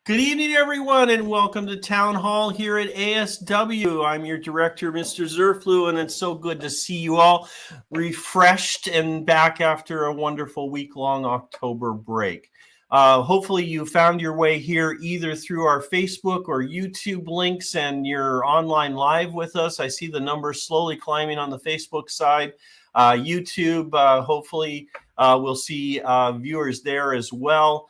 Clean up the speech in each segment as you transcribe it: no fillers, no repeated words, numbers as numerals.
Good evening, everyone, and welcome to Town Hall here at ASW. I'm your director, Mr. Zerflu, and it's so good to see you all refreshed and back after a wonderful week-long October break. Hopefully you found your way here either through our Facebook or YouTube links and you're online live with us. I see the numbers slowly climbing on the Facebook side. YouTube, hopefully we'll see viewers there as well.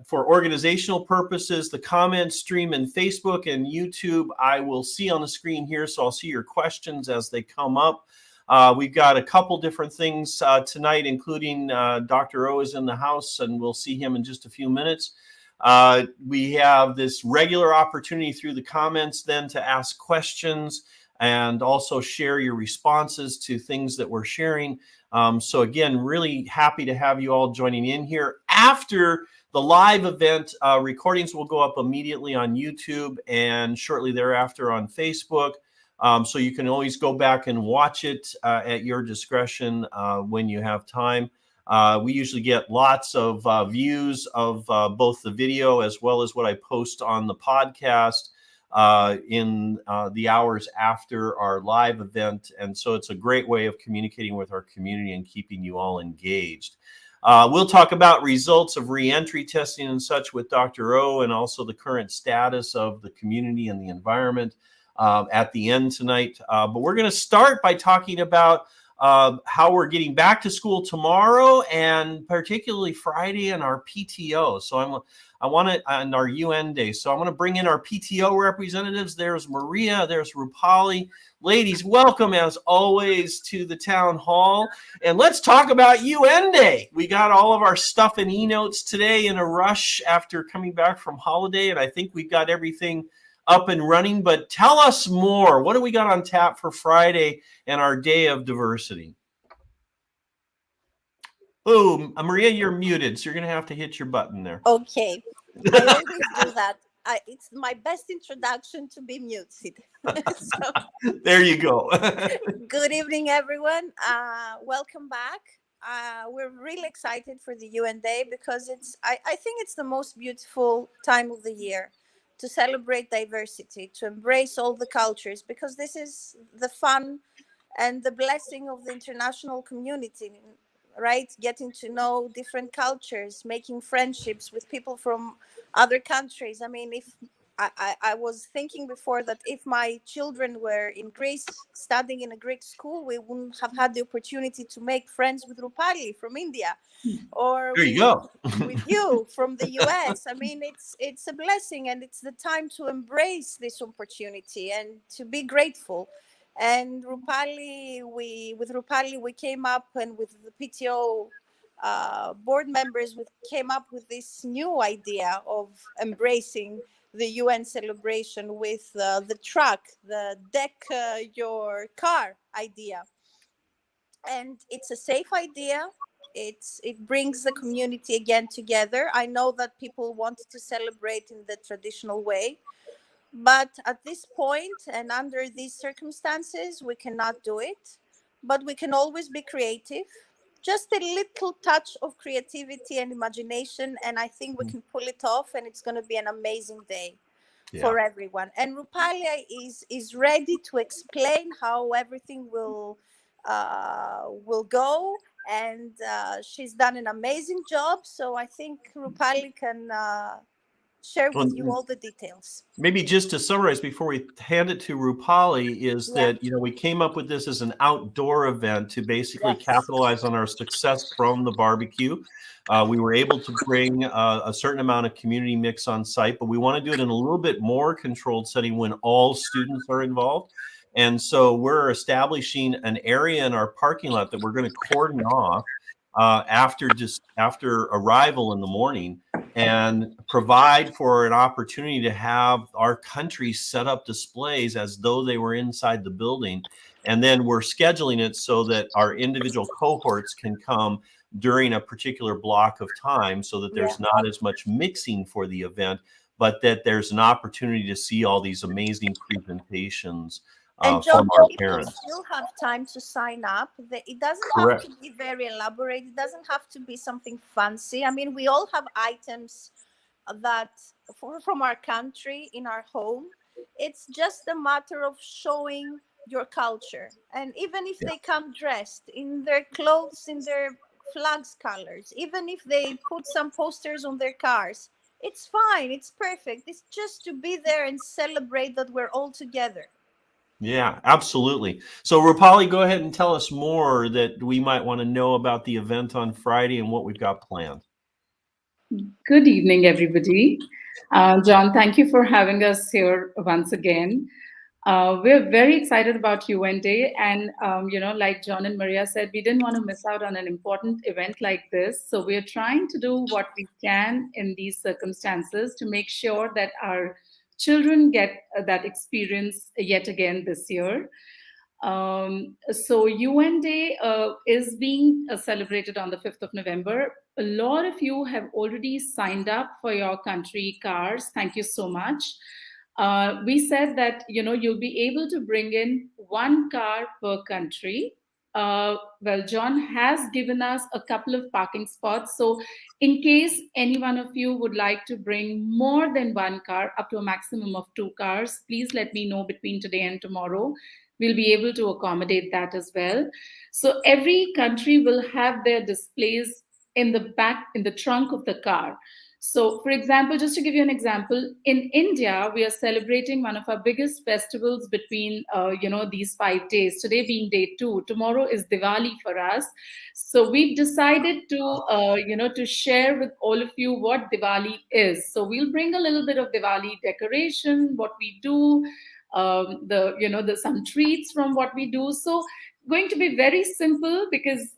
For organizational purposes, the comments stream in Facebook and YouTube, I will see on the screen here, so I'll see your questions as they come up. We've got a couple different things tonight, including Dr. O is in the house, and we'll see him in just a few minutes. We have this regular opportunity through the comments then to ask questions and also share your responses to things that we're sharing. So again, really happy to have you all joining in here. After the live event, recordings will go up immediately on YouTube and shortly thereafter on Facebook. So you can always go back and watch it at your discretion when you have time. We usually get lots of views of both the video as well as what I post on the podcast in the hours after our live event. And so it's a great way of communicating with our community and keeping you all engaged. We'll talk about results of reentry testing and such with Dr. O, and also the current status of the community and the environment at the end tonight. But we're going to start by talking about how we're getting back to school tomorrow, and particularly Friday and our PTO. So I want to, and our UN day. So I want to bring in our PTO representatives. There's Maria, there's Rupali. Ladies, welcome as always to the town hall. And let's talk about UN Day. We got all of our stuff in e-notes today in a rush after coming back from holiday. And I think we've got everything up and running. But tell us more. What do we got on tap for Friday and our Day of Diversity? Oh, Maria, you're muted, so you're going to have to hit your button there. Okay. I always do that. It's my best introduction to be muted. So, there you go. Good evening, everyone. Welcome back. We're really excited for the UN Day because I think it's the most beautiful time of the year to celebrate diversity, to embrace all the cultures, because this is the fun and the blessing of the international community, right? Getting to know different cultures, making friendships with people from other countries. I mean, if I was thinking before that if my children were in Greece studying in a Greek school, we wouldn't have had the opportunity to make friends with Rupali from India, or there you go. with you from the US. I mean, it's a blessing, and it's the time to embrace this opportunity and to be grateful. And with Rupali, we came up, and with the PTO board members, we came up with this new idea of embracing the UN celebration with the truck, the deck your car idea. And it's a safe idea. It brings the community again together. I know that people wanted to celebrate in the traditional way, but at this point and under these circumstances, we cannot do it. But we can always be creative. Just a little touch of creativity and imagination, and I think we can pull it off, and it's going to be an amazing day for everyone. And Rupalia is ready to explain how everything will go, and she's done an amazing job. So I think Rupali can share with you all the details. Maybe just to summarize before we hand it to Rupali is that, we came up with this as an outdoor event to basically capitalize on our success from the barbecue. We were able to bring a certain amount of community mix on site, but we want to do it in a little bit more controlled setting when all students are involved. And so we're establishing an area in our parking lot that we're going to cordon off after arrival in the morning, and provide for an opportunity to have our country set up displays as though they were inside the building. And then we're scheduling it so that our individual cohorts can come during a particular block of time, so that there's not as much mixing for the event, but that there's an opportunity to see all these amazing presentations and John, from our parents. You still have time to sign up. It doesn't have to be very elaborate. It doesn't have to be something fancy. I mean, we all have items that from our country in our home. It's just a matter of showing your culture. And even if they come dressed in their clothes, in their flags colors, even if they put some posters on their cars, it's fine. It's perfect. It's just to be there and celebrate that we're all together. Yeah, absolutely. So, Rupali, go ahead and tell us more that we might want to know about the event on Friday and what we've got planned. Good evening, everybody. John, thank you for having us here once again. We're very excited about UN Day. And, like John and Maria said, we didn't want to miss out on an important event like this. So we're trying to do what we can in these circumstances to make sure that our children get that experience yet again this year. So UN Day is being celebrated on the 5th of November. A lot of you have already signed up for your country cars. Thank you so much. We said that, you'll be able to bring in one car per country. Well, John has given us a couple of parking spots. So in case any one of you would like to bring more than one car, up to a maximum of 2 cars, please let me know between today and tomorrow. We'll be able to accommodate that as well. So every country will have their displays in the back, in the trunk of the car. So, for example, just to give you an example, in India, we are celebrating one of our biggest festivals between, these 5 days. Today being day 2, tomorrow is Diwali for us. So we've decided to share with all of you what Diwali is. So we'll bring a little bit of Diwali decoration, what we do, some treats from what we do. So going to be very simple because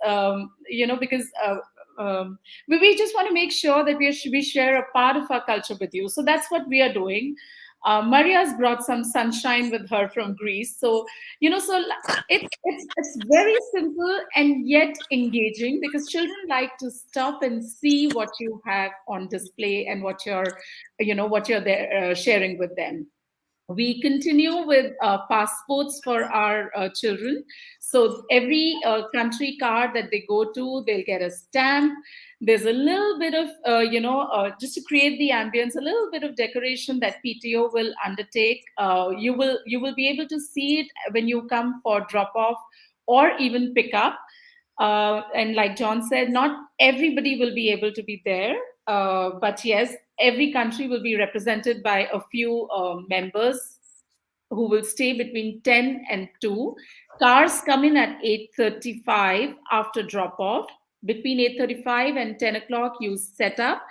we just want to make sure that we share a part of our culture with you. So that's what we are doing. Maria's brought some sunshine with her from Greece. So, it's very simple and yet engaging because children like to stop and see what you have on display and what you're there, sharing with them. We continue with passports for our children. So every country card that they go to, they'll get a stamp. There's a little bit of, just to create the ambience, a little bit of decoration that PTO will undertake. You will be able to see it when you come for drop off or even pick up. And like John said, not everybody will be able to be there. But yes, every country will be represented by a few members who will stay between 10 and 2. Cars come in at 8:35 after drop off. Between 8:35 and 10 o'clock, you set up.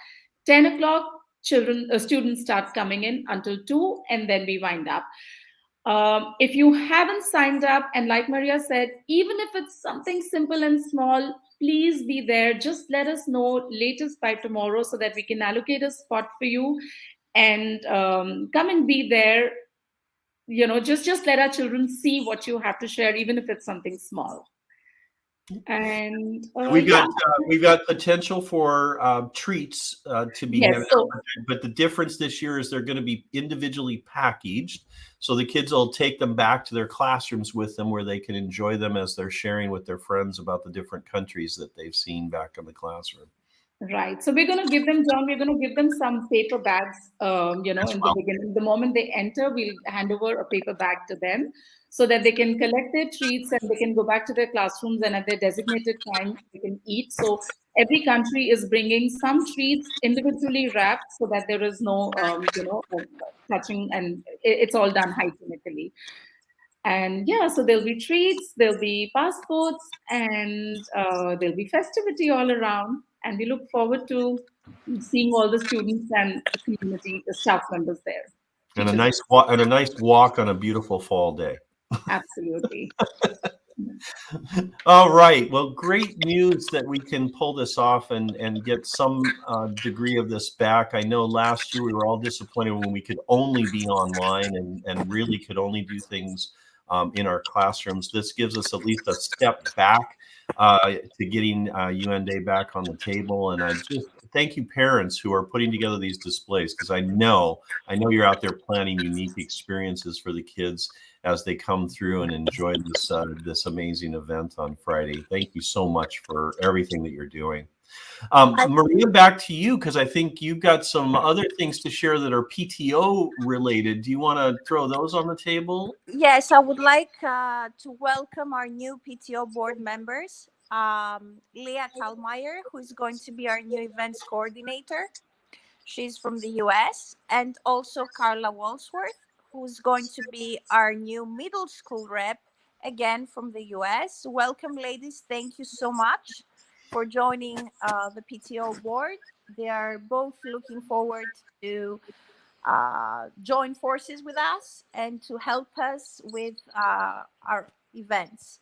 10 o'clock, students start coming in until 2, and then we wind up. If you haven't signed up, and like Maria said, even if it's something simple and small, please be there. Just let us know latest by tomorrow so that we can allocate a spot for you and come and be there. Just let our children see what you have to share, even if it's something small. And we've got potential for treats to be handed out, but the difference this year is they're going to be individually packaged, so the kids will take them back to their classrooms with them, where they can enjoy them as they're sharing with their friends about the different countries that they've seen back in the classroom. Right. So we're going to give them, John, some paper bags, in the beginning. The moment they enter, we'll hand over a paper bag to them so that they can collect their treats and they can go back to their classrooms, and at their designated time, they can eat. So every country is bringing some treats individually wrapped so that there is no, touching, and it's all done hygienically. And yeah, so there'll be treats, there'll be passports, and there'll be festivity all around. And we look forward to seeing all the students and the community, the staff members there. And a nice walk on a beautiful fall day. Absolutely. All right. Well, great news that we can pull this off and get some degree of this back. I know last year we were all disappointed when we could only be online and really could only do things in our classrooms. This gives us at least a step back to getting UN Day back on the table. And I just thank you, parents who are putting together these displays, because I know you're out there planning unique experiences for the kids as they come through and enjoy this amazing event on Friday. Thank you so much for everything that you're doing. Maria, back to you, because I think you've got some other things to share that are PTO related. Do you want to throw those on the table? Yes, I would like to welcome our new PTO board members, Leah Kalmeyer, who is going to be our new events coordinator. She's from the US, and also Carla Walsworth, who's going to be our new middle school rep, again from the US. Welcome, ladies. Thank you so much for joining the PTO board. They are both looking forward to join forces with us and to help us with our events.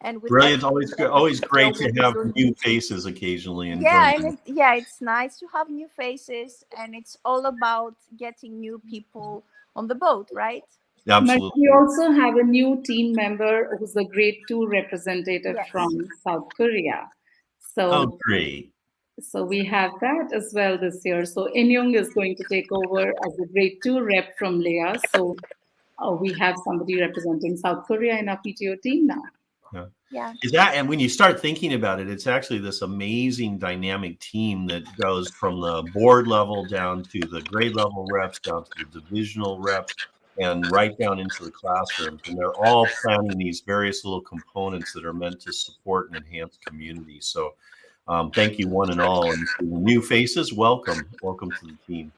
And with Brilliant. Always great to have doing. new faces occasionally. And Yeah, join. and it's nice to have new faces, and it's all about getting new people on the boat, right? Absolutely. We also have a new team member who's a grade 2 representative from South Korea. So great. So we have that as well this year. So In-young is going to take over as a grade 2 rep from Leah. So we have somebody representing South Korea in our PTO team now. Yeah. Is that, and when you start thinking about it, it's actually this amazing dynamic team that goes from the board level down to the grade level reps, down to the divisional reps, and right down into the classrooms. And they're all planning these various little components that are meant to support and enhance community. So thank you one and all. And to the new faces, welcome to the team.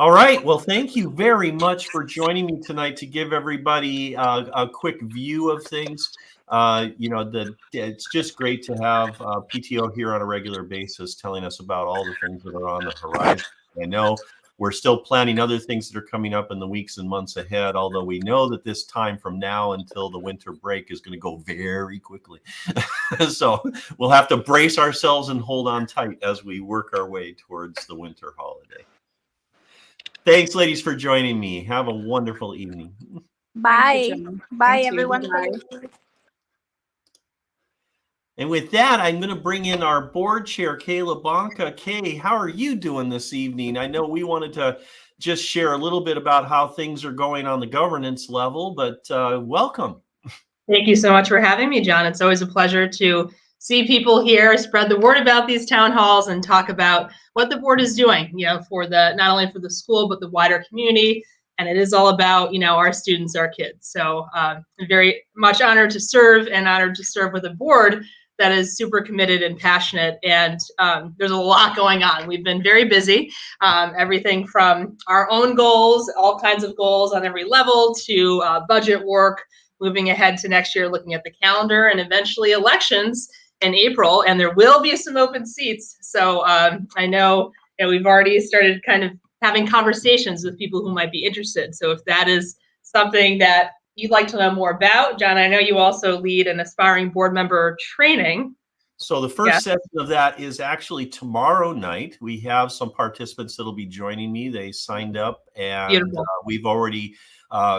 All right. Well, thank you very much for joining me tonight to give everybody a quick view of things. It's just great to have PTO here on a regular basis telling us about all the things that are on the horizon. I know we're still planning other things that are coming up in the weeks and months ahead, although we know that this time from now until the winter break is going to go very quickly. So we'll have to brace ourselves and hold on tight as we work our way towards the winter holiday. Thanks, ladies, for joining me. Have a wonderful evening. Bye. Bye, everyone. Bye. And with that, I'm going to bring in our board chair, Kayla Bonka. Kay, how are you doing this evening? I know we wanted to just share a little bit about how things are going on the governance level, but welcome. Thank you so much for having me, John. It's always a pleasure to see people here, spread the word about these town halls, and talk about what the board is doing, for not only for the school, but the wider community. And it is all about, our students, our kids. So I'm very much honored to serve with a board that is super committed and passionate. And there's a lot going on. We've been very busy, everything from our own goals, all kinds of goals on every level, to budget work, moving ahead to next year, looking at the calendar, and eventually elections in April. And there will be some open seats. So I know we've already started kind of having conversations with people who might be interested. So if that is something that you'd like to know more about, John, I know you also lead an aspiring board member training. So the first session of that is actually tomorrow night. We have some participants that'll be joining me. They signed up, and we've already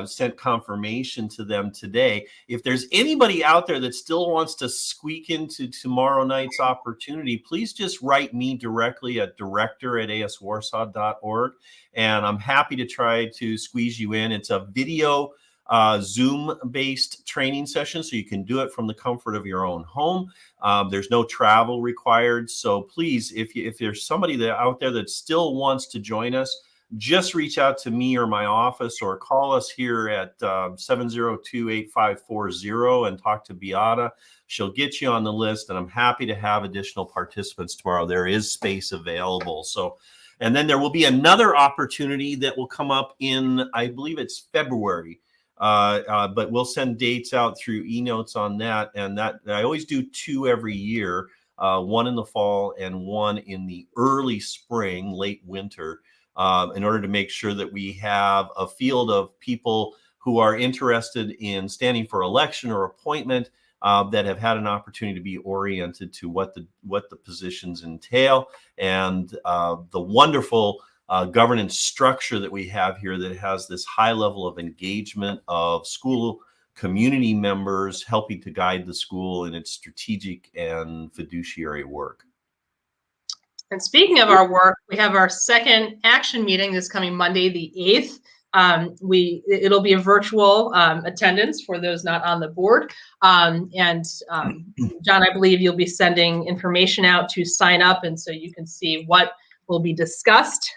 sent confirmation to them today. If there's anybody out there that still wants to squeak into tomorrow night's opportunity, please just write me directly at director@aswarsaw.org, and I'm happy to try to squeeze you in. It's a video Zoom-based training session, so you can do it from the comfort of your own home. There's no travel required. So please, if there's somebody out there that still wants to join us, just reach out to me or my office, or call us here at 702-8540 and talk to Beata. She'll get you on the list, and I'm happy to have additional participants tomorrow. There is space available. So, and then there will be another opportunity that will come up in, I believe it's February. But we'll send dates out through e-notes on that. And that I always do 2 every year, one in the fall and one in the early spring, late winter, in order to make sure that we have a field of people who are interested in standing for election or appointment, that have had an opportunity to be oriented to what the positions entail, and the wonderful governance structure that we have here that has this high level of engagement of school community members helping to guide the school in its strategic and fiduciary work. And speaking of our work, we have our second action meeting this coming Monday, the 8th. It'll be a virtual attendance for those not on the board. John, I believe you'll be sending information out to sign up, and so you can see what will be discussed.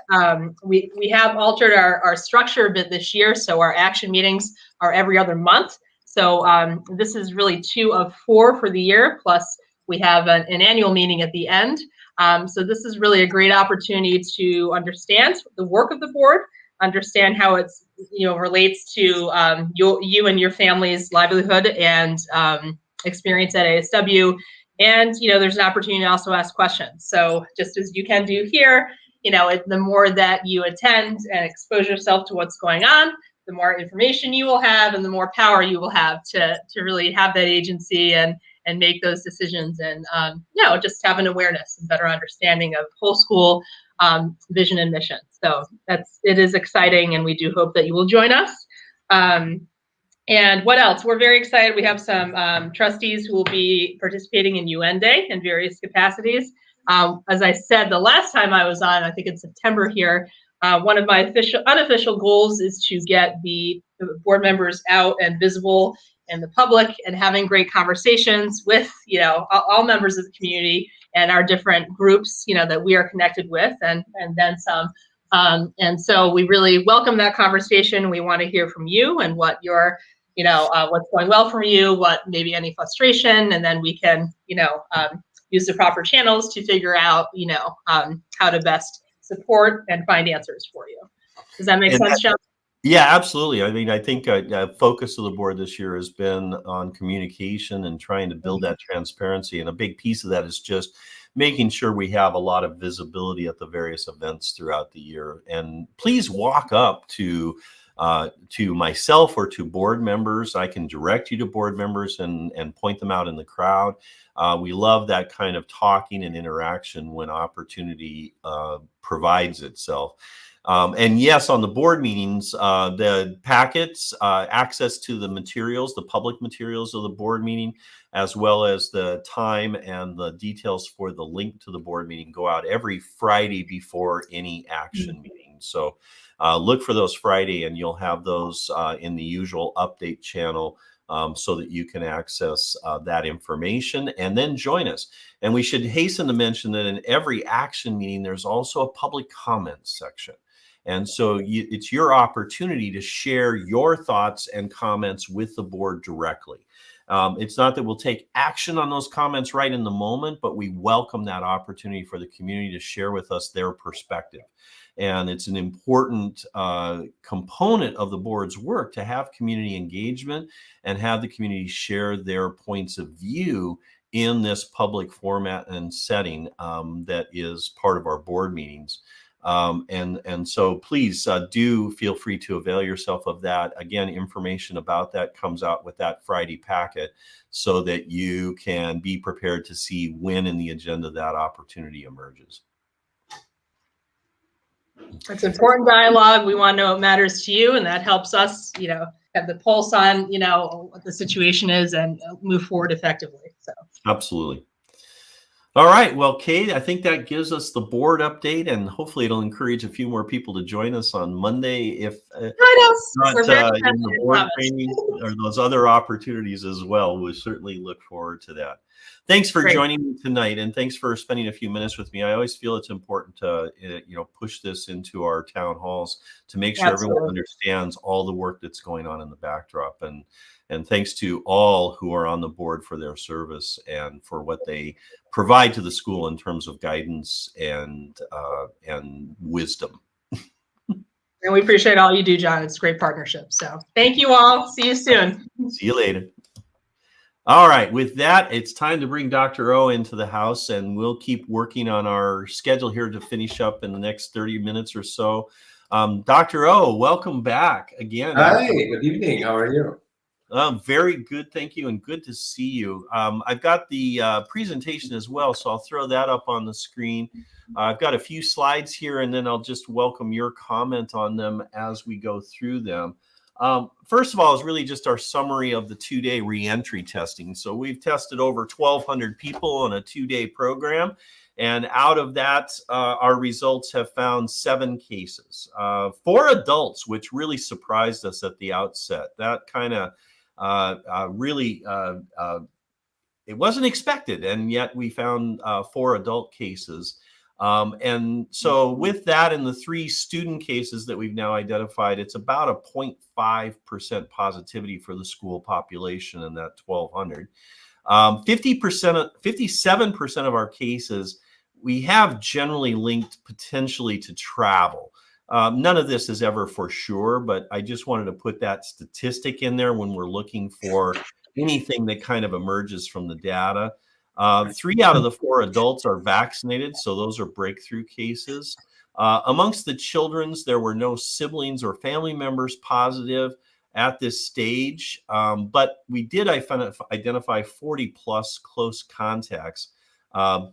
We have altered our structure a bit this year, so our action meetings are every other month. So this is really 2 of 4 for the year, plus we have an annual meeting at the end. So this is really a great opportunity to understand the work of the board, understand how it's relates to you and your family's livelihood and experience at ASW. And there's an opportunity to also ask questions. So just as you can do here, the more that you attend and expose yourself to what's going on, the more information you will have and the more power you will have to really have that agency and make those decisions and just have an awareness and better understanding of whole school vision and mission. So it is exciting, and we do hope that you will join us. And what else? We're very excited. We have some trustees who will be participating in UN Day in various capacities. As I said the last time I was on, I think in September here, one of my unofficial goals is to get the board members out and visible in the public and having great conversations with all members of the community and our different groups that we are connected with, and then some. And so we really welcome that conversation. We want to hear from you and what your what's going well for you, what maybe any frustration, and then we can use the proper channels to figure out how to best support and find answers for you. Does that make sense, John? Yeah, absolutely. I mean, I think a focus of the board this year has been on communication and trying to build that transparency. And a big piece of that is just making sure we have a lot of visibility at the various events throughout the year. And please walk up to myself or to board members. I can direct you to board members and point them out in the crowd. We love that kind of talking and interaction when opportunity provides itself. And yes, on the board meetings, the packets, access to the materials, the public materials of the board meeting, as well as the time and the details for the link to the board meeting go out every Friday before any action meeting. So look for those Friday, and you'll have those in the usual update channel so that you can access that information and then join us. And we should hasten to mention that in every action meeting, there's also a public comments section. And so it's your opportunity to share your thoughts and comments with the board directly. It's not that we'll take action on those comments right in the moment, but we welcome that opportunity for the community to share with us their perspective. And it's an important component of the board's work to have community engagement and have the community share their points of view in this public format and setting that is part of our board meetings. And so please do feel free to avail yourself of that. Again, information about that comes out with that Friday packet so that you can be prepared to see when in the agenda that opportunity emerges. It's important dialogue. We want to know what matters to you, and that helps us, have the pulse on, what the situation is and move forward effectively. So absolutely. All right. Well, Kate, I think that gives us the board update, and hopefully it'll encourage a few more people to join us on Monday if not in the board training or those other opportunities as well. We'll certainly look forward to that. Thanks for joining me tonight, and thanks for spending a few minutes with me. I always feel it's important to push this into our town halls to make sure everyone understands all the work that's going on in the backdrop. And thanks to all who are on the board for their service and for what they provide to the school in terms of guidance and wisdom. And we appreciate all you do, John. It's a great partnership. So thank you all. See you soon. See you later. All right. With that, it's time to bring Dr. O into the house, and we'll keep working on our schedule here to finish up in the next 30 minutes or so. Dr. O, welcome back again. Hi, good evening. How are you? Very good, thank you, and good to see you. I've got the presentation as well, so I'll throw that up on the screen. I've got a few slides here, and then I'll just welcome your comment on them as we go through them. First of all, is really just our summary of the 2-day reentry testing. So we've tested over 1,200 people on a 2-day program. And out of that, our results have found 7 cases. 4 adults, which really surprised us at the outset. That kind of really, it wasn't expected. And yet we found 4 adult cases. And so with that and the 3 student cases that we've now identified, it's about a 0.5% positivity for the school population in that 1,200. 57% of our cases we have generally linked potentially to travel. None of this is ever for sure, but I just wanted to put that statistic in there when we're looking for anything that kind of emerges from the data. 3 out of the 4 adults are vaccinated, so those are breakthrough cases. Amongst the children's, there were no siblings or family members positive at this stage, but we did identify 40 plus close contacts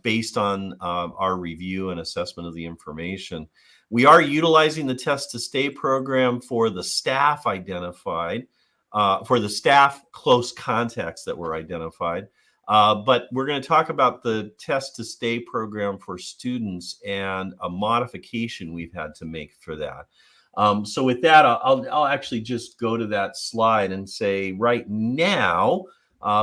based on our review and assessment of the information. We are utilizing the Test to Stay program for the staff identified, for the staff close contacts that were identified. But we're going to talk about the Test to Stay program for students and a modification we've had to make for that. So with that, I'll actually just go to that slide and say right now,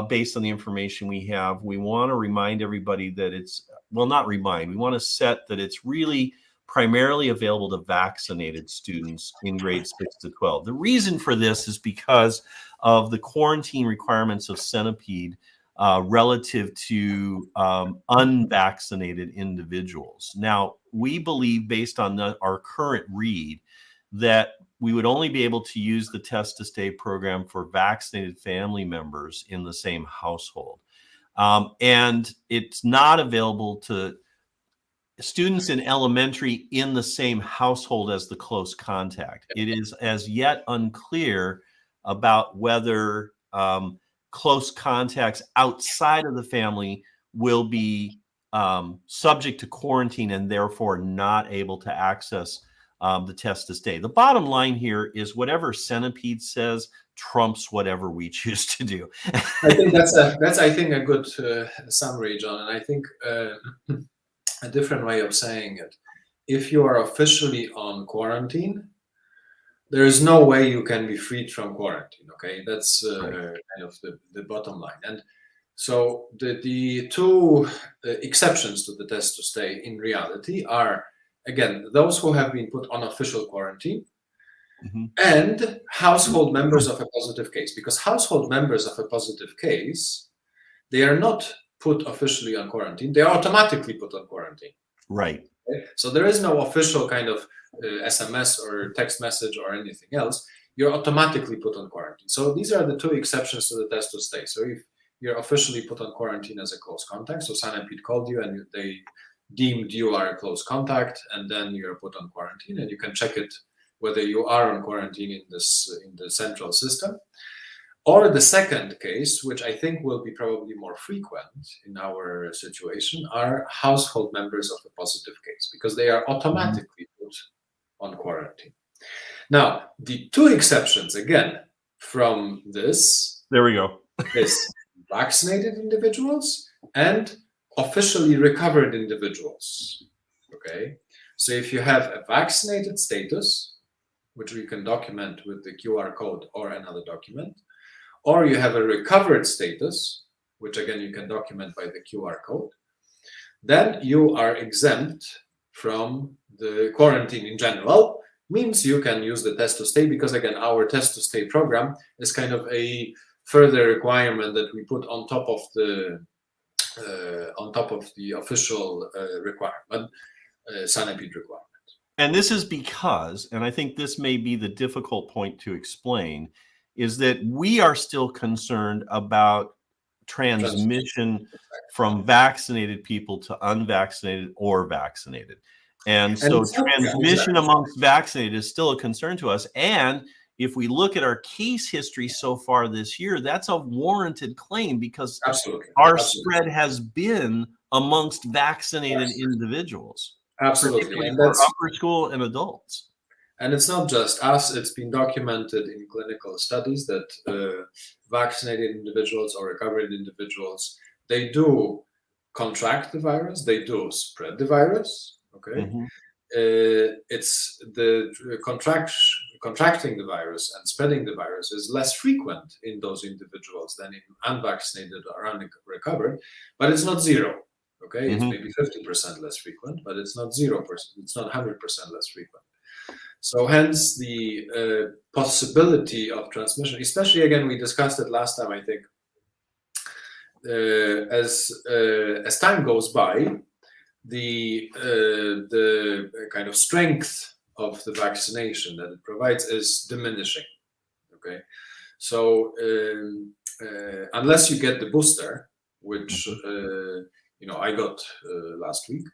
based on the information we have, we want to remind everybody that it's, well, not remind, we want to set that it's really primarily available to vaccinated students in grades 6 to 12. The reason for this is because of the quarantine requirements of Centipede relative to unvaccinated individuals. Now, we believe based on our current read that we would only be able to use the Test to Stay program for vaccinated family members in the same household. And it's not available to students in elementary in the same household as the close contact. It is as yet unclear about whether close contacts outside of the family will be subject to quarantine and therefore not able to access the Test to Stay. The bottom line here is whatever Centipede says trumps whatever we choose to do. I think that's I think a good summary, John. And I think a different way of saying it: if you are officially on quarantine, there is no way you can be freed from quarantine. Okay, that's kind of the bottom line. And so the 2 exceptions to the Test to Stay in reality are, again, those who have been put on official quarantine and household members of a positive case. Because household members of a positive case, they are not put officially on quarantine. They are automatically put on quarantine. Right. Okay? So there is no official kind of SMS or text message or anything else. You're automatically put on quarantine. So these are the 2 exceptions to the Test to Stay. So if you're officially put on quarantine as a close contact, so Centipede called you and they deemed you are a close contact, and then you're put on quarantine, and you can check it whether you are on quarantine in the central system. Or the second case, which I think will be probably more frequent in our situation, are household members of a positive case, because they are automatically put on quarantine. Now, the 2 exceptions, again, from this, there we go, is vaccinated individuals and officially recovered individuals. Okay, so if you have a vaccinated status, which we can document with the QR code or another document, or you have a recovered status, which again you can document by the QR code, then you are exempt from the quarantine in general. Means you can use the Test to Stay, because again, our Test to Stay program is kind of a further requirement that we put on top of the official requirement, Centipede requirement. And this is because, and I think this may be the difficult point to explain, is that we are still concerned about transmission from vaccinated people to unvaccinated or vaccinated. And so transmission amongst vaccinated is still a concern to us. And if we look at our case history so far this year, that's a warranted claim, because our spread has been amongst vaccinated individuals. Absolutely. And that's upper school and adults. And it's not just us, it's been documented in clinical studies that vaccinated individuals or recovered individuals, they do contract the virus, they do spread the virus, okay? Mhm. It's the contracting the virus and spreading the virus is less frequent in those individuals than in unvaccinated or unrecovered, but it's not zero, okay? It's Mhm. maybe 50% less frequent, but it's not 0%, it's not 100% less frequent. So hence the possibility of transmission, especially again, we discussed it last time, I think, as time goes by, the kind of strength of the vaccination that it provides is diminishing. Okay, so unless you get the booster, which I got last week,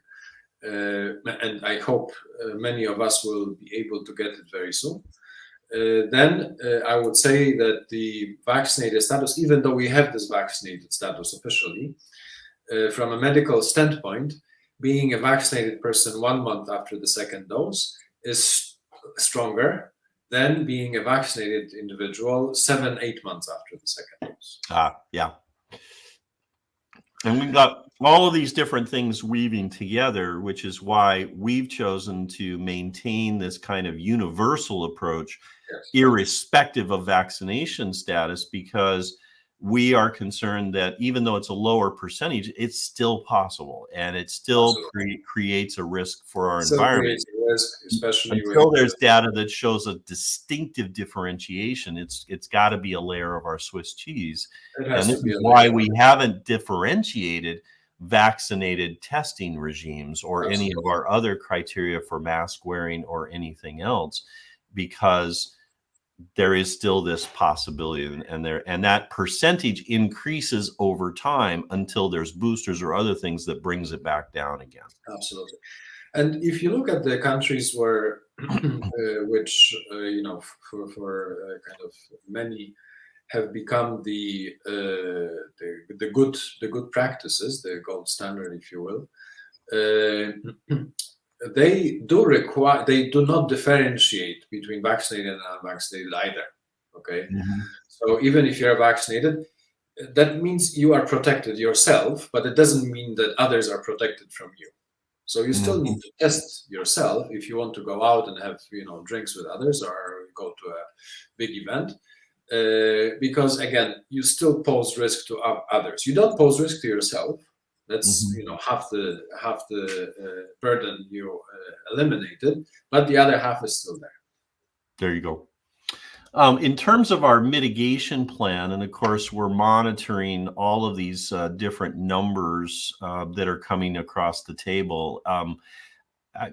and I hope many of us will be able to get it very soon. Then I would say that the vaccinated status, even though we have this vaccinated status officially, from a medical standpoint, being a vaccinated person 1 month after the second dose is stronger than being a vaccinated individual 7-8 months after the second dose. Yeah. And we've got all of these different things weaving together, which is why we've chosen to maintain this kind of universal approach, Yes. irrespective of vaccination status, because we are concerned that even though it's a lower percentage, it's still possible, and it still creates a risk for our environment. Creates a risk, especially until there's data that shows a distinctive differentiation. It's got to be a layer of our Swiss cheese, and this is why we haven't differentiated vaccinated testing regimes or any of our other criteria for mask wearing or anything else, because there is still this possibility, and that percentage increases over time until there's boosters or other things that brings it back down again. Absolutely. And if you look at the countries where which for kind of many have become the good practices, the gold standard, if you will, they do not differentiate between vaccinated and unvaccinated either. Okay, so even if you're vaccinated, that means you are protected yourself, but it doesn't mean that others are protected from you. So you still need to test yourself if you want to go out and have drinks with others or go to a big event, because again, you still pose risk to others. You don't pose risk to yourself. That's half the burden you eliminated, but the other half is still there. There you go. In terms of our mitigation plan, and of course, we're monitoring all of these different numbers that are coming across the table.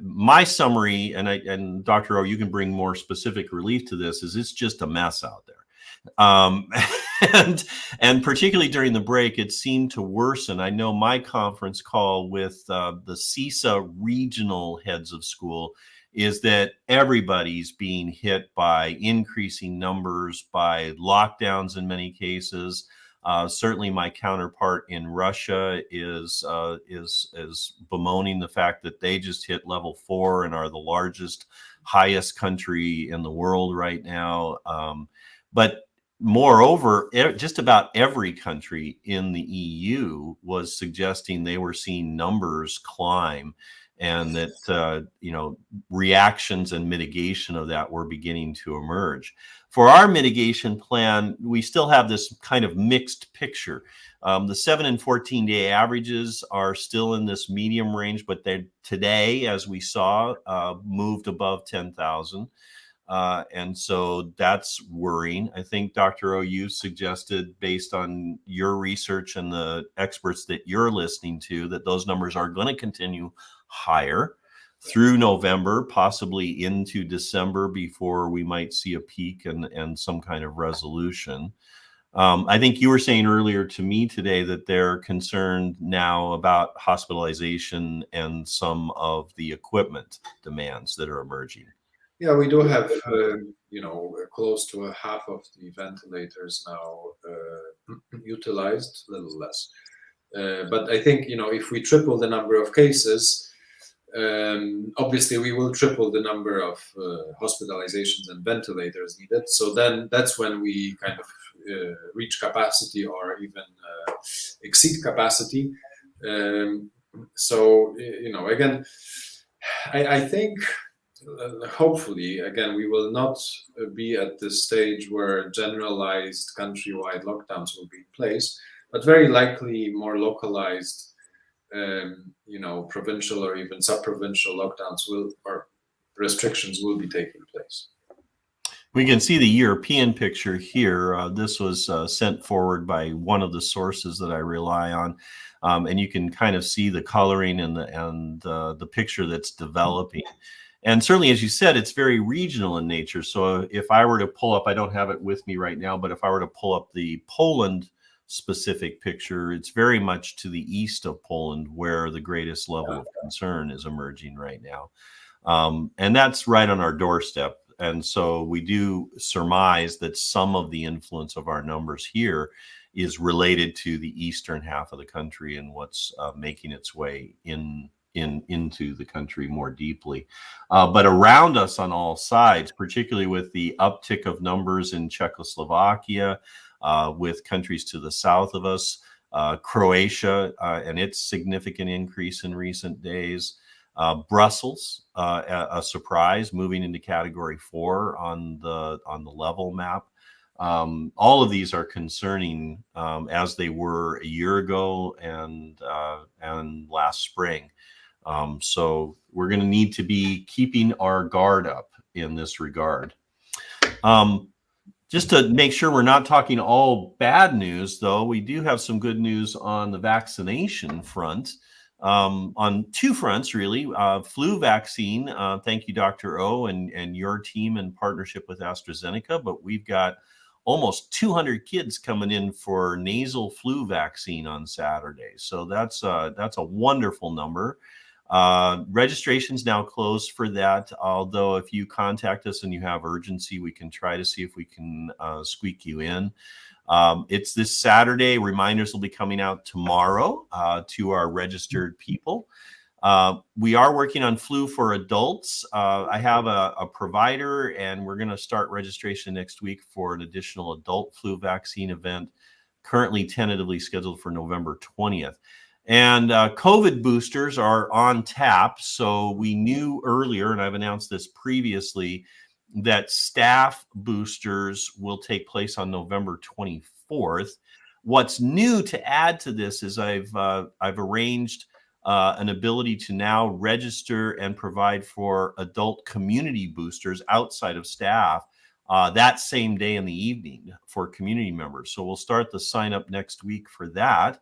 My summary, and Dr. O, you can bring more specific relief to this, is it's just a mess out there. And particularly during the break, it seemed to worsen. I know my conference call with the CISA regional heads of school is that everybody's being hit by increasing numbers, by lockdowns in many cases. Certainly my counterpart in Russia is bemoaning the fact that they just hit level 4 and are the largest, highest country in the world right now. But moreover, just about every country in the EU was suggesting they were seeing numbers climb, and that reactions and mitigation of that were beginning to emerge. For our mitigation plan, we still have this kind of mixed picture. The 7 and 14-day averages are still in this medium range, but they today, as we saw, moved above 10,000. And so that's worrying. I think, Dr. O, you suggested, based on your research and the experts that you're listening to, that those numbers are going to continue higher through November, possibly into December, before we might see a peak and some kind of resolution. I think you were saying earlier to me today that they're concerned now about hospitalization and some of the equipment demands that are emerging. Yeah, we do have, close to a half of the ventilators now utilized, a little less. But I think, if we triple the number of cases, Obviously, we will triple the number of hospitalizations and ventilators needed. So then that's when we kind of reach capacity or even exceed capacity. So, again, I think hopefully, again, we will not be at this stage where generalized countrywide lockdowns will be in place, but very likely more localized provincial or even sub-provincial lockdowns or restrictions will be taking place. We can see the European picture here. This was sent forward by one of the sources that I rely on, and you can kind of see the coloring and the picture that's developing. And certainly, as you said, it's very regional in nature. So if I were to pull up, I don't have it with me right now, but if I were to pull up the Poland specific picture, it's very much to the east of Poland where the greatest level of concern is emerging right now. And that's right on our doorstep. And so we do surmise that some of the influence of our numbers here is related to the eastern half of the country and what's making its way into the country more deeply. But around us on all sides, particularly with the uptick of numbers in Czechoslovakia, with countries to the south of us, Croatia and its significant increase in recent days, Brussels, a surprise, moving into Category 4 on the level map. All of these are concerning, as they were a year ago and last spring. So we're going to need to be keeping our guard up in this regard. Just to make sure we're not talking all bad news, though, we do have some good news on the vaccination front. On two fronts, really. Flu vaccine, thank you, Dr. O, and your team in partnership with AstraZeneca, but we've got almost 200 kids coming in for nasal flu vaccine on Saturday. So that's a wonderful number. Registration's now closed for that, although if you contact us and you have urgency, we can try to see if we can squeak you in. It's this Saturday. Reminders will be coming out tomorrow to our registered people. We are working on flu for adults. I have a provider, and we're going to start registration next week for an additional adult flu vaccine event, currently tentatively scheduled for November 20th. And COVID boosters are on tap. So we knew earlier, and I've announced this previously, that staff boosters will take place on November 24th. What's new to add to this is I've arranged an ability to now register and provide for adult community boosters outside of staff that same day in the evening for community members. So we'll start the sign up next week for that.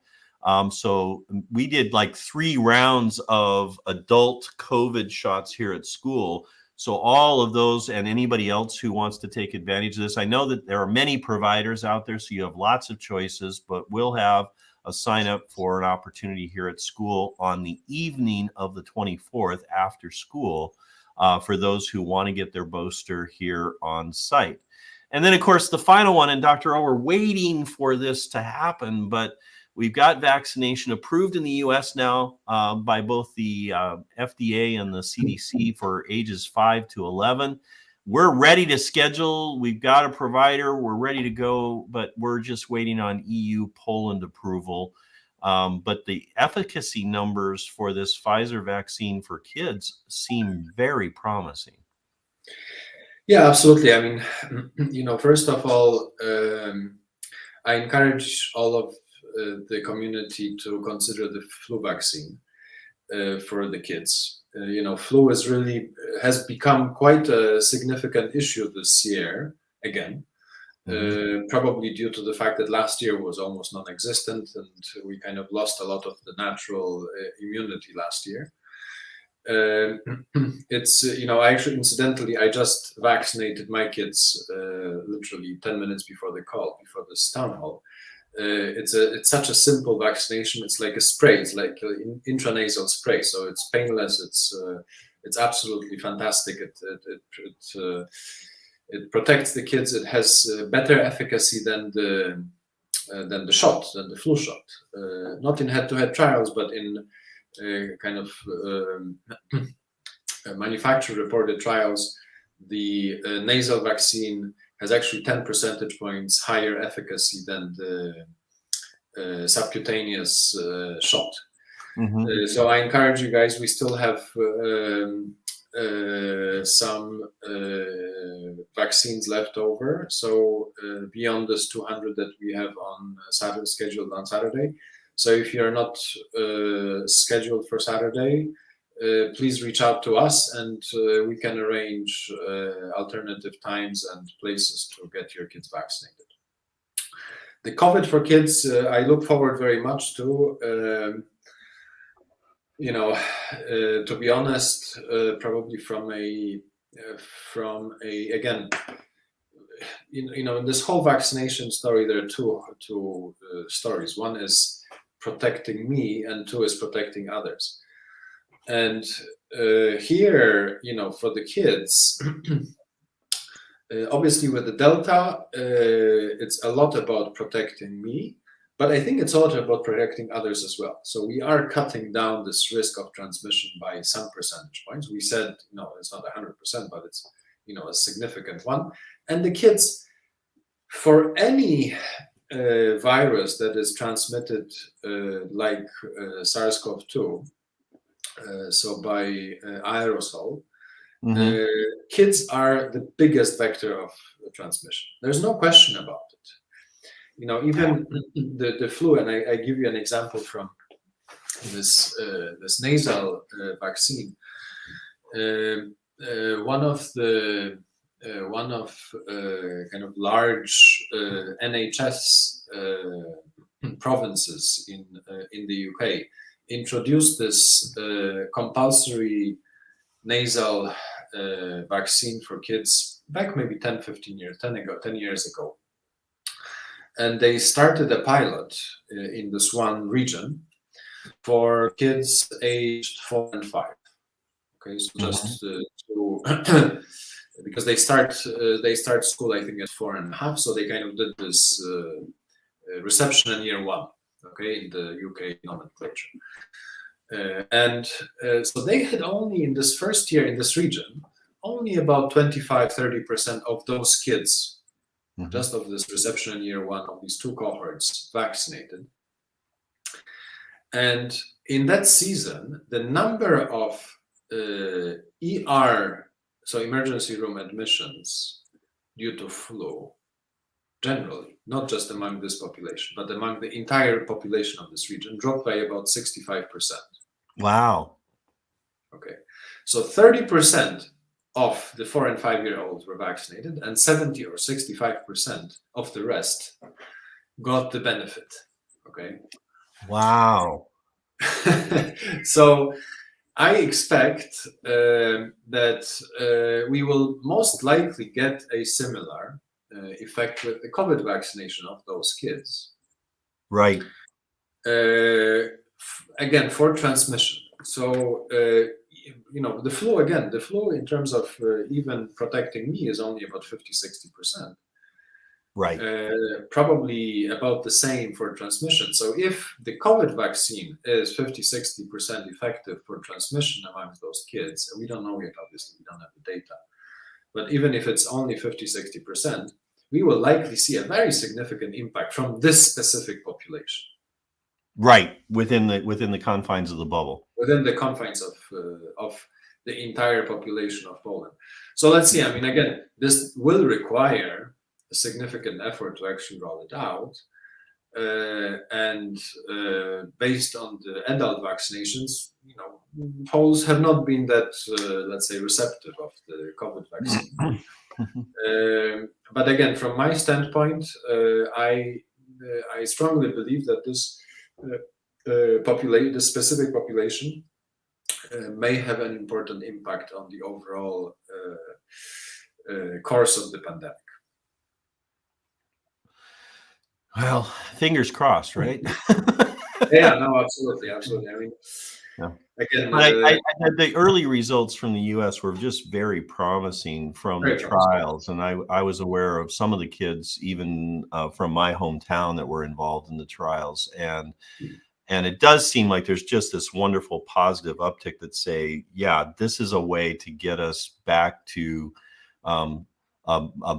So we did like 3 rounds of adult COVID shots here at school. So all of those and anybody else who wants to take advantage of this, I know that there are many providers out there, so you have lots of choices, but we'll have a sign up for an opportunity here at school on the evening of the 24th after school for those who want to get their booster here on site. And then, of course, the final one, and Dr. O, we're waiting for this to happen, but we've got vaccination approved in the U.S. now by both the FDA and the CDC for ages 5 to 11. We're ready to schedule. We've got a provider. We're ready to go, but we're just waiting on EU Poland approval. But the efficacy numbers for this Pfizer vaccine for kids seem very promising. Yeah, absolutely. I mean, first of all, I encourage all of the community to consider the flu vaccine for the kids. Flu has become quite a significant issue this year again, probably due to the fact that last year was almost non-existent and we kind of lost a lot of the natural immunity last year. It's, actually, incidentally, I just vaccinated my kids literally 10 minutes before this town hall. It's such a simple vaccination. It's like a spray. It's like an intranasal spray. So it's painless. It's absolutely fantastic. It protects the kids. It has better efficacy than the flu shot. Not in head-to-head trials, but in kind of manufacturer-reported trials, the nasal vaccine has actually 10 percentage points higher efficacy than the subcutaneous shot. So I encourage you guys. We still have some vaccines left over. So beyond this 200 that we have on Saturday, scheduled on Saturday. So if you're not scheduled for Saturday, please reach out to us, and we can arrange alternative times and places to get your kids vaccinated. The COVID for kids, I look forward very much to. To be honest, probably from a again, in this whole vaccination story, there are two stories. One is protecting me, and two is protecting others. And here, for the kids, obviously with the Delta, it's a lot about protecting me. But I think it's also about protecting others as well. So we are cutting down this risk of transmission by some percentage points. We said, it's not 100%, but it's, a significant one. And the kids, for any virus that is transmitted like SARS-CoV-2, so by aerosol, kids are the biggest vector of transmission. There's no question about it. Even the flu, and I give you an example from this nasal vaccine. One of kind of large NHS provinces in the UK introduced this compulsory nasal vaccine for kids back maybe 10 years ago. And they started a pilot in this one region for kids aged 4 and 5. Okay, so just because they start school, I think, at 4.5, so they kind of did this reception in year 1. Okay, in the UK nomenclature, so they had only in this first year in this region only about 25-30% of those kids. Just of this reception in year 1 of these two cohorts vaccinated. And in that season, the number of ER, so emergency room admissions due to flu, generally, not just among this population, but among the entire population of this region, dropped by about 65%. Wow. Okay. So 30% of the 4 and 5 year olds were vaccinated, and 70 or 65% of the rest got the benefit. Okay. Wow. So I expect that we will most likely get a similar effect with the COVID vaccination of those kids. Right. Again, for transmission. So the flu in terms of even protecting me is only about 50-60%. Right. Probably about the same for transmission. So if the COVID vaccine is 50-60% effective for transmission amongst those kids, we don't know yet, obviously, we don't have the data. But even if it's only 50-60%, we will likely see a very significant impact from this specific population. Right, within the confines of the bubble. Within the confines of the entire population of Poland. So let's see. I mean, again, this will require a significant effort to actually roll it out. And based on the adult vaccinations, Poles have not been that, let's say, receptive of the COVID vaccine. But again, from my standpoint, I strongly believe that this the specific population may have an important impact on the overall course of the pandemic. Well, fingers crossed, right? Yeah, no, absolutely. I mean, yeah. Again, the early results from the U.S. were just very promising from the trials, and I was aware of some of the kids, even from my hometown, that were involved in the trials, and And it does seem like there's just this wonderful positive uptick that say, yeah, this is a way to get us back to a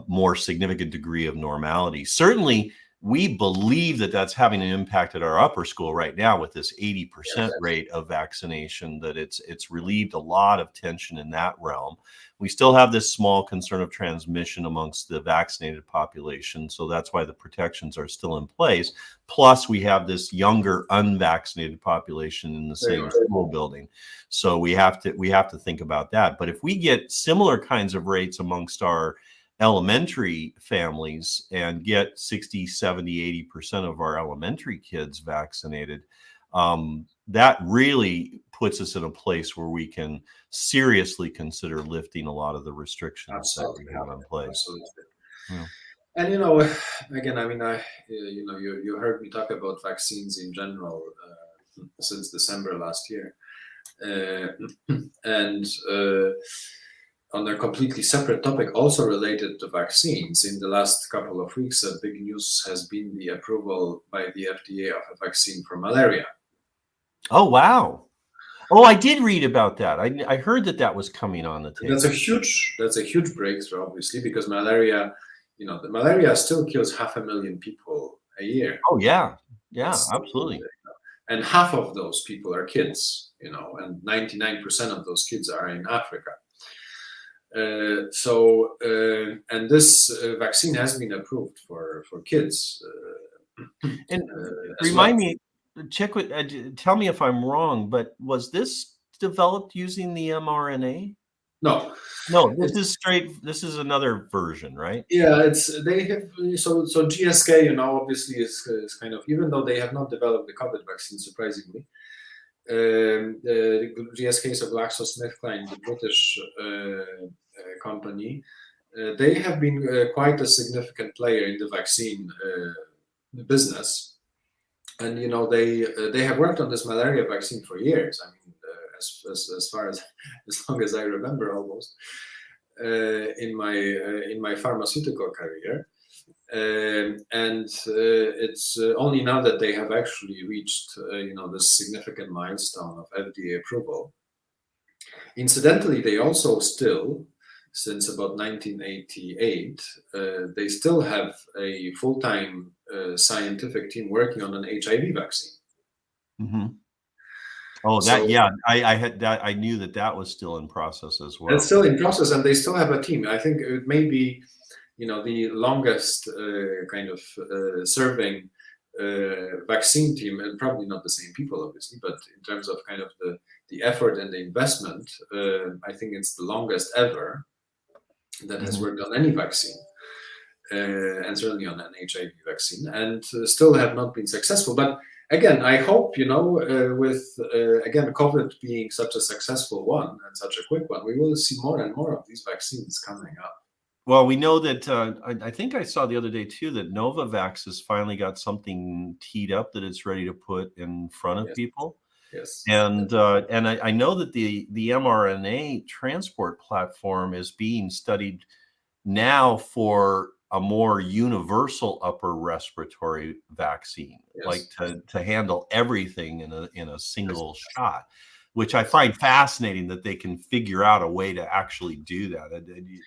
more significant degree of normality. Certainly, we believe that that's having an impact at our upper school right now with this 80% rate of vaccination, that it's relieved a lot of tension in that realm. We still have this small concern of transmission amongst the vaccinated population, so that's why the protections are still in place. Plus, we have this younger unvaccinated population in the same school building, so we have to think about that. But if we get similar kinds of rates amongst our elementary families and get 60, 70, 80% of our elementary kids vaccinated, that really puts us in a place where we can seriously consider lifting a lot of the restrictions that we have in place. Absolutely. Yeah. And again, I mean, you heard me talk about vaccines in general since December last year, and on a completely separate topic, also related to vaccines, in the last couple of weeks, big news has been the approval by the FDA of a vaccine for malaria. Oh, wow. Oh, I did read about that. I heard that was coming on the table. That's a huge breakthrough, obviously, because malaria, the malaria still kills 500,000 people a year. Oh, yeah. Yeah, absolutely. And half of those people are kids, and 99% of those kids are in Africa. And this vaccine has been approved for kids. And remind me, tell me if I'm wrong, but was this developed using the mRNA? No, this is another version, right? Yeah, so GSK, obviously is kind of, even though they have not developed the COVID vaccine, surprisingly, the GSK, so GlaxoSmithKline, the British company, they have been quite a significant player in the vaccine business, and they have worked on this malaria vaccine for years. I mean, as far as long as I remember, almost in my pharmaceutical career. And it's only now that they have actually reached, this significant milestone of FDA approval. Incidentally, they also still, since about 1988, they still have a full-time scientific team working on an HIV vaccine. Mm-hmm. Oh, I had that. I knew that was still in process as well. It's still in process, and they still have a team. I think it may be, the longest kind of serving vaccine team, and probably not the same people, obviously, but in terms of kind of the effort and the investment, I think it's the longest ever that has worked on any vaccine, and certainly on an HIV vaccine, and still have not been successful. But again, I hope, with again, COVID being such a successful one and such a quick one, we will see more and more of these vaccines coming up. Well, we know that I think I saw the other day too that Novavax has finally got something teed up that it's ready to put in front of people. Yes. And I know that the mRNA transport platform is being studied now for a more universal upper respiratory vaccine, like to handle everything in a single shot, which I find fascinating that they can figure out a way to actually do that.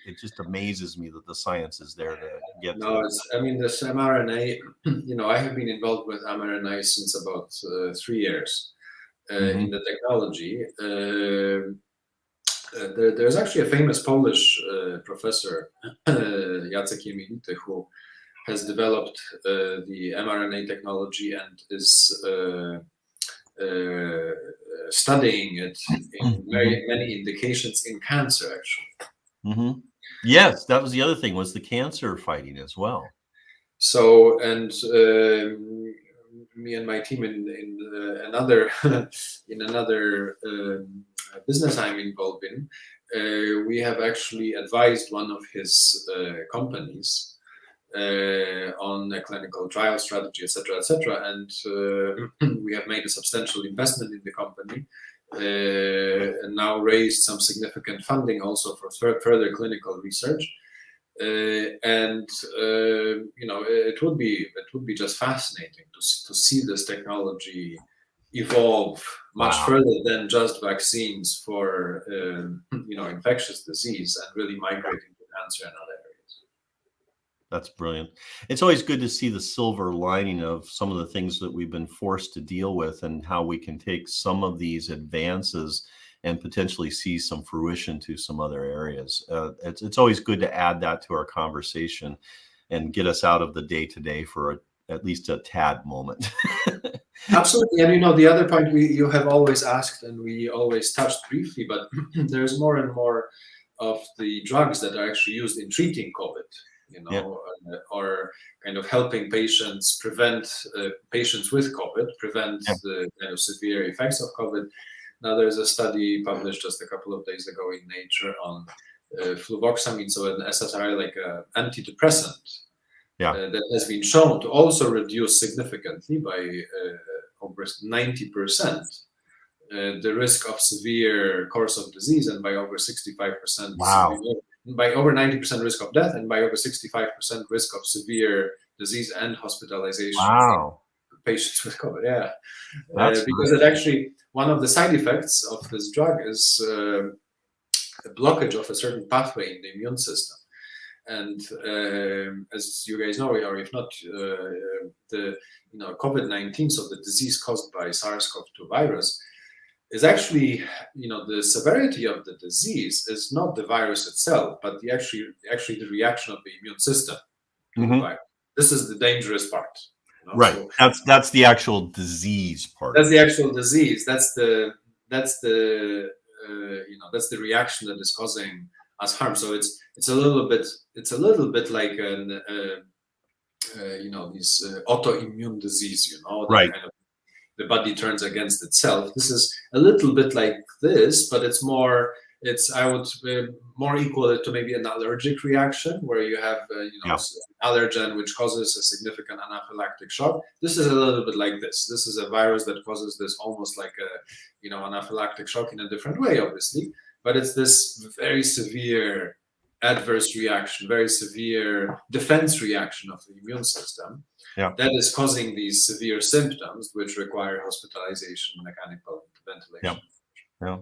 It just amazes me that the science is there to get to it. I mean, this mRNA, I have been involved with mRNA since about 3 years in the technology. There's actually a famous Polish professor, Jacek Jemielny, who has developed the mRNA technology and is studying it in very many indications in cancer, actually. Yes, that was the other thing, was the cancer fighting as well. So, and me and my team in another business I'm involved in, we have actually advised one of his companies on a clinical trial strategy, etc., and we have made a substantial investment in the company, and now raised some significant funding also for further clinical research. And it would be just fascinating to see this technology evolve much Wow. further than just vaccines for infectious disease and really migrate into cancer and other areas. That's brilliant. It's always good to see the silver lining of some of the things that we've been forced to deal with and how we can take some of these advances and potentially see some fruition to some other areas. It's always good to add that to our conversation and get us out of the day-to-day for at least a tad moment. Absolutely. And the other point you have always asked and we always touched briefly, but there's more and more of the drugs that are actually used in treating COVID, or kind of helping patients prevent patients with COVID, prevent the kind of severe effects of COVID. Now there's a study published just a couple of days ago in Nature on fluvoxamine, so an SSRI, like an antidepressant, that has been shown to also reduce significantly by over 90% the risk of severe course of disease, and by over 65%, by over 90% risk of death, and by over 65% risk of severe disease and hospitalization. Wow. Patients with COVID, because it actually, one of the side effects of this drug is a blockage of a certain pathway in the immune system. And as you guys know, or if not, the COVID-19, so the disease caused by SARS-CoV-2 virus, is actually, the severity of the disease is not the virus itself, but actually the reaction of the immune system to the virus. This is the dangerous part. Right. So that's the actual disease part. That's the actual disease. That's the reaction that is causing us harm. So it's a little bit like an these autoimmune disease. Right. Kind of, the body turns against itself. This is a little bit like this, but it's more. I would more equal it to maybe an allergic reaction, where you have an allergen which causes a significant anaphylactic shock. This is a little bit like this. This is a virus that causes this almost like a anaphylactic shock in a different way, obviously. But it's this very severe adverse reaction, very severe defense reaction of the immune system that is causing these severe symptoms, which require hospitalization, mechanical ventilation. Yeah.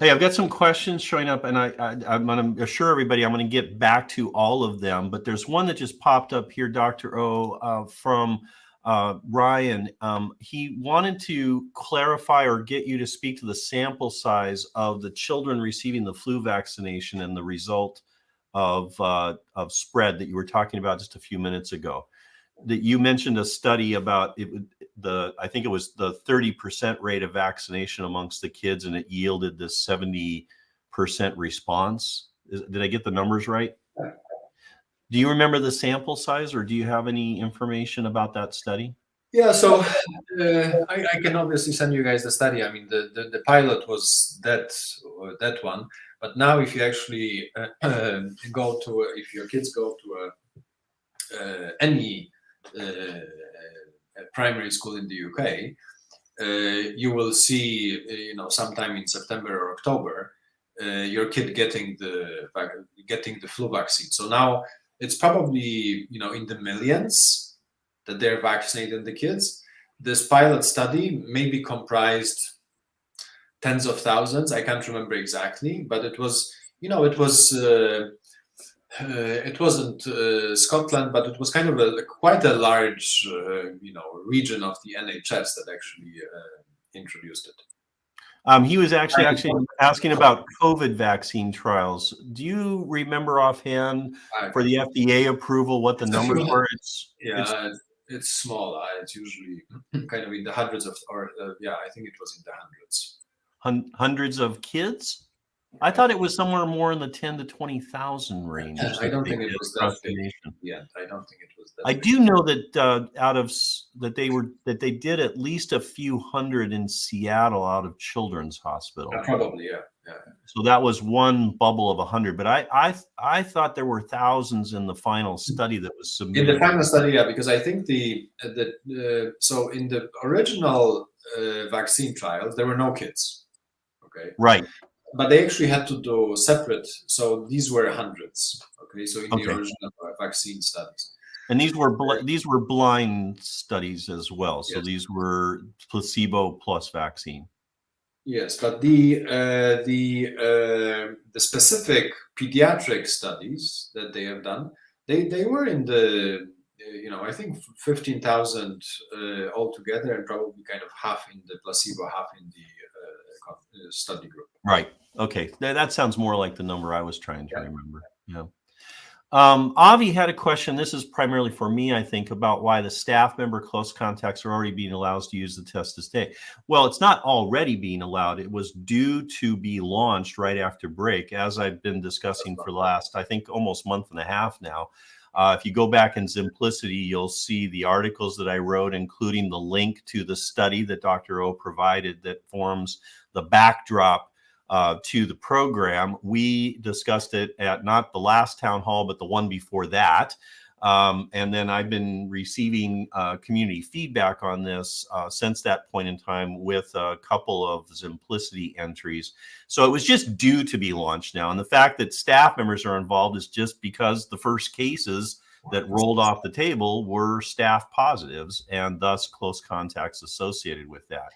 Hey, I've got some questions showing up, and I'm going to assure everybody I'm going to get back to all of them. But there's one that just popped up here, Dr. O, from Ryan. He wanted to clarify or get you to speak to the sample size of the children receiving the flu vaccination and the result of spread that you were talking about just a few minutes ago. That you mentioned a study about I think it was the 30% rate of vaccination amongst the kids, and it yielded this 70% response. Did I get the numbers right? Do you remember the sample size, or do you have any information about that study? Yeah, so I can obviously send you guys the study. I mean, the pilot was that one, but now if you actually if your kids go to any primary school in the UK, you will see, sometime in September or October, your kid getting the flu vaccine. So now it's probably in the millions that they're vaccinating the kids. This pilot study maybe comprised tens of thousands. I can't remember exactly, but it was it wasn't Scotland, but it was kind of quite a large region of the NHS that actually introduced it. He was actually asking about COVID vaccine trials. Do you remember offhand for the FDA approval what the numbers were? It's small. It's usually kind of in the hundreds of, I think it was in the hundreds. Hundreds of kids? I thought it was somewhere more in the 10 to 20,000 range. I don't think it was that big. Yeah, I don't think it was that. I do know that that they did at least a few hundred in Seattle out of Children's Hospital. Probably, yeah. So that was one bubble of 100, but I thought there were thousands in the final study that was submitted. In the final study, yeah, because I think so in the original vaccine trials there were no kids. Okay. Right. But they actually had to do separate. So these were hundreds. Okay. So in the original vaccine studies. And these were blind studies as well. So Yes. these were placebo plus vaccine. Yes, but the specific pediatric studies that they have done, they were in the I think 15,000 altogether, and probably kind of half in the placebo, half in the study group. Right. Okay. That sounds more like the number I was trying to remember. Yeah. Avi had a question. This is primarily for me, I think, about why the staff member close contacts are already being allowed to use the test to stay. Well, it's not already being allowed. It was due to be launched right after break, as I've been discussing for the last, I think, almost month and a half now. If you go back in Simplicity, you'll see the articles that I wrote, including the link to the study that Dr. O provided that forms the backdrop to the program. We discussed it at not the last town hall, but the one before that. And then I've been receiving community feedback on this since that point in time with a couple of Simplicity entries. So it was just due to be launched now. And the fact that staff members are involved is just because the first cases that rolled off the table were staff positives and thus close contacts associated with that.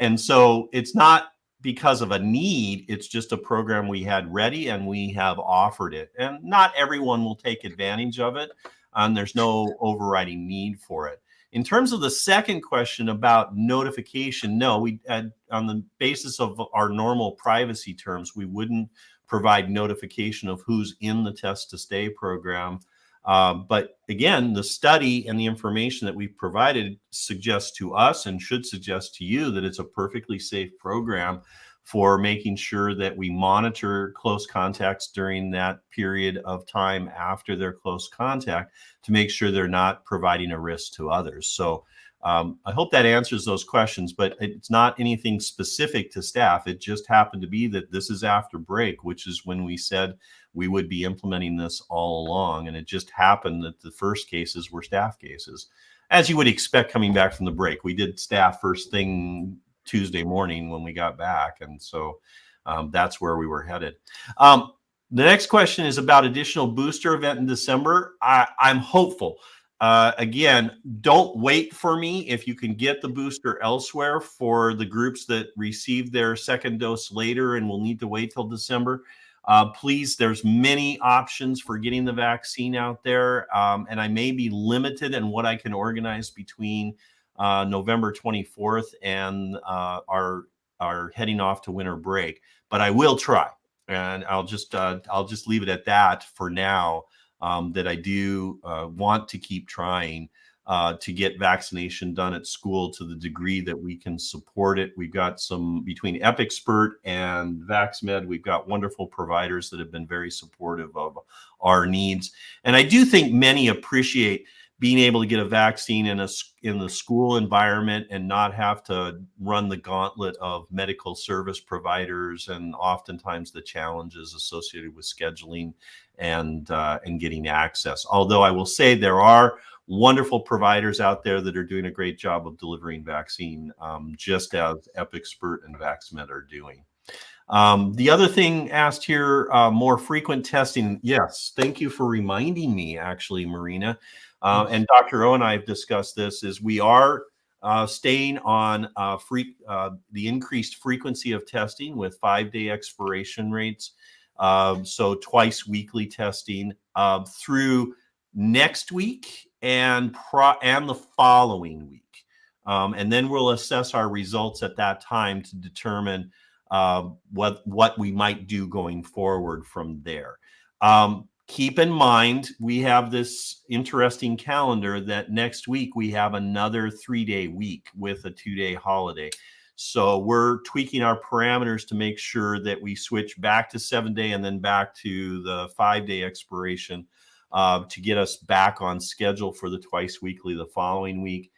And so it's not because of a need, it's just a program we had ready and we have offered it. And not everyone will take advantage of it, and there's no overriding need for it. In terms of the second question about notification, no, we on the basis of our normal privacy terms, we wouldn't provide notification of who's in the Test to Stay program. But again, the study and the information that we've provided suggests to us and should suggest to you that it's a perfectly safe program for making sure that we monitor close contacts during that period of time after their close contact to make sure they're not providing a risk to others. So I hope that answers those questions, but it's not anything specific to staff. It just happened to be that this is after break, which is when we said we would be implementing this all along. And it just happened that the first cases were staff cases, as you would expect coming back from the break. We did staff first thing Tuesday morning when we got back. And so that's where we were headed. The next question is about additional booster event in December. I'm hopeful. Again, don't wait for me if you can get the booster elsewhere for the groups that received their second dose later and will need to wait till December. Please, there's many options for getting the vaccine out there, and I may be limited in what I can organize between November 24th and our heading off to winter break. But I will try, and I'll just leave it at that for now. That I do want to keep trying to get vaccination done at school to the degree that we can support it. We've got some, between EpicSpert and VaxMed, we've got wonderful providers that have been very supportive of our needs. And I do think many appreciate being able to get a vaccine in the school environment and not have to run the gauntlet of medical service providers and oftentimes the challenges associated with scheduling and getting access. Although I will say there are wonderful providers out there that are doing a great job of delivering vaccine, just as EpicSpert and VaxMed are doing. The other thing asked here, more frequent testing. Yes, thank you for reminding me, actually, Marina. And Dr. O and I have discussed this, is we are staying on the increased frequency of testing with 5-day expiration rates. So twice weekly testing through next week and the following week. And then we'll assess our results at that time to determine what we might do going forward from there. Keep in mind, we have this interesting calendar that next week we have another 3-day week with a 2-day holiday. So we're tweaking our parameters to make sure that we switch back to 7-day and then back to the 5-day expiration to get us back on schedule for the twice weekly the following week.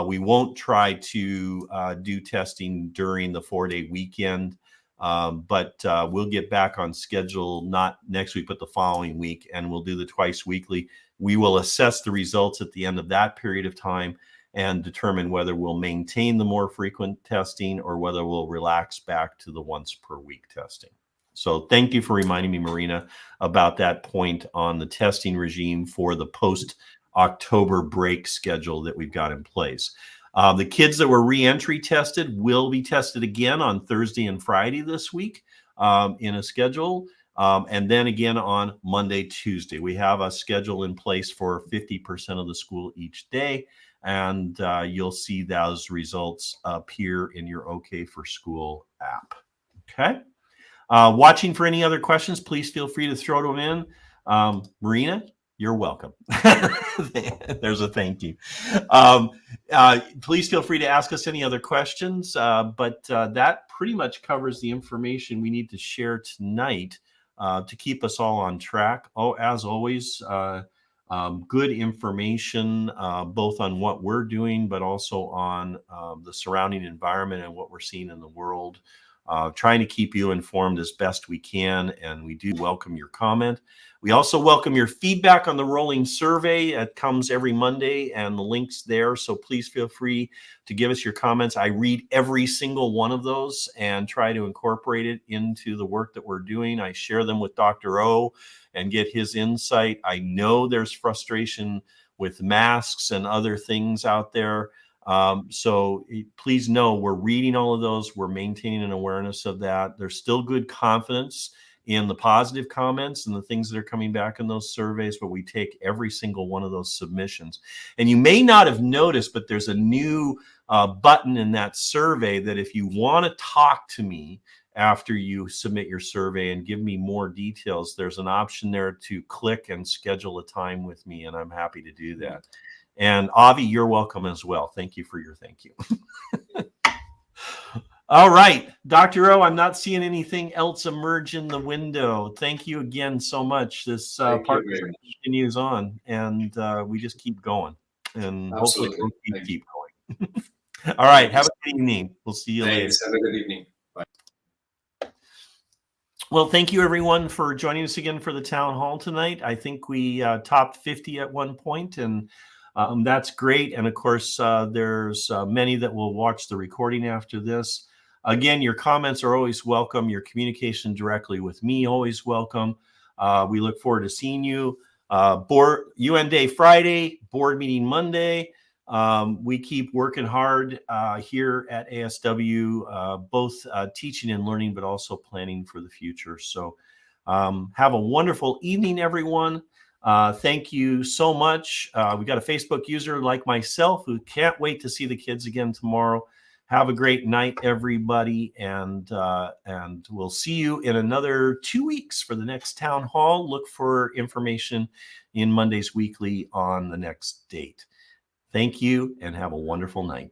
We won't try to do testing during the 4-day weekend, but we'll get back on schedule, not next week, but the following week, and we'll do the twice weekly. We will assess the results at the end of that period of time and determine whether we'll maintain the more frequent testing or whether we'll relax back to the once per week testing. So thank you for reminding me, Marina, about that point on the testing regime for the post-October break schedule that we've got in place. The kids that were re-entry tested will be tested again on Thursday and Friday this week in a schedule. And then again on Monday, Tuesday. We have a schedule in place for 50% of the school each day. And you'll see those results appear in your OK for School app. Okay. Watching for any other questions, please feel free to throw them in. Marina, you're welcome. There's a thank you. Please feel free to ask us any other questions. But that pretty much covers the information we need to share tonight to keep us all on track. Oh, as always, good information both on what we're doing, but also on the surrounding environment and what we're seeing in the world. Trying to keep you informed as best we can, and we do welcome your comment. We also welcome your feedback on the rolling survey. It comes every Monday, and the link's there, so please feel free to give us your comments. I read every single one of those and try to incorporate it into the work that we're doing. I share them with Dr. O and get his insight. I know there's frustration with masks and other things out there. So please know we're reading all of those. We're maintaining an awareness of that. There's still good confidence in the positive comments and the things that are coming back in those surveys, but we take every single one of those submissions. And you may not have noticed, but there's a new button in that survey that if you want to talk to me after you submit your survey and give me more details, there's an option there to click and schedule a time with me, and I'm happy to do that. And Avi, you're welcome as well. Thank you for your thank you. All right, Dr. O, I'm not seeing anything else emerge in the window. Thank you again so much. This partnership continues on, and we just keep going. And Absolutely. Hopefully we'll keep going. All right, have a good evening. We'll see you later. Have a good evening. Bye. Well, thank you everyone for joining us again for the town hall tonight. I think we topped 50 at one point, and that's great. And of course, there's many that will watch the recording after this. Again, your comments are always welcome. Your communication directly with me, always welcome. We look forward to seeing you. UN Day Friday, board meeting Monday. We keep working hard here at ASW, both teaching and learning, but also planning for the future. So have a wonderful evening, everyone. Thank you so much. We got a Facebook user like myself who can't wait to see the kids again tomorrow. Have a great night, everybody, and we'll see you in another 2 weeks for the next town hall. Look for information in Monday's Weekly on the next date. Thank you, and have a wonderful night.